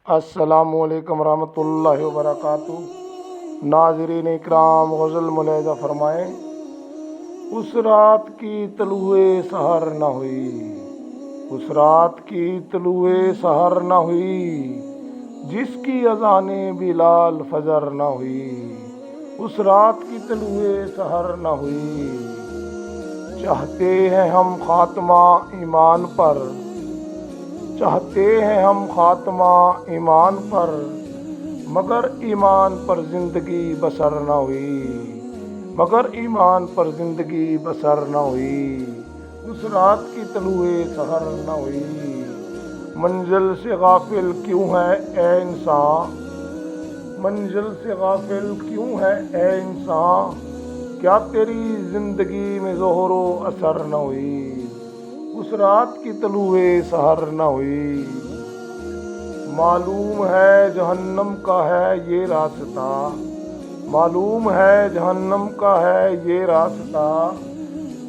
السلام علیکم ورحمۃ اللہ وبرکاتہ۔ ناظرین اکرام، غزل ملاحظہ فرمائیں۔ اس رات کی طلوع سحر نہ ہوئی، اس رات کی طلوع سحر نہ ہوئی، جس کی اذان بلال فجر نہ ہوئی، اس رات کی طلوع سحر نہ ہوئی۔ چاہتے ہیں ہم خاتمہ ایمان پر، چاہتے ہیں ہم خاتمہ ایمان پر، مگر ایمان پر زندگی بسر نہ ہوئی، مگر ایمان پر زندگی بسر نہ ہوئی۔ اس رات کی طلوع سحر نہ ہوئی۔ منزل سے غافل کیوں ہے اے انسان، منزل سے غافل کیوں ہے اے انسان، کیا تیری زندگی میں ظہور و اثر نہ ہوئی، اس رات کی طلوع سحر نہ ہوئی۔ معلوم ہے جہنم کا ہے یہ راستہ، معلوم ہے جہنم کا ہے یہ راستہ،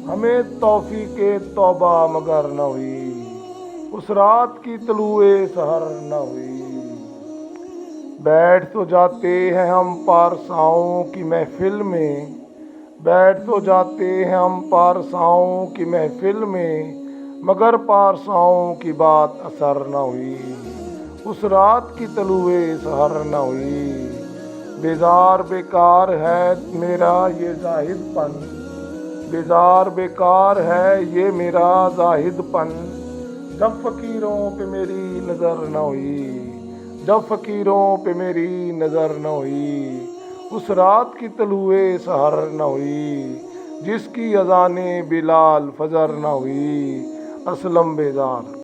ہمیں توفیق توبہ مگر نہ ہوئی، اس رات کی طلوع سحر نہ ہوئی۔ بیٹھ تو جاتے ہیں ہم پارساؤں کی محفل میں، بیٹھ تو جاتے ہیں ہم پارساؤں کی محفل میں، مگر پارساؤں کی بات اثر نہ ہوئی، اس رات کی طلوع سحر نہ ہوئی۔ بیزار بیکار ہے میرا یہ زاہد پن، بیزار بیکار ہے یہ میرا زاہد پن، جب فقیروں پہ میری نظر نہ ہوئی، جب فقیروں پہ میری نظر نہ ہوئی، اس رات کی طلوع سحر نہ ہوئی، جس کی اذان بلال فجر نہ ہوئی۔ اسلم بیزار۔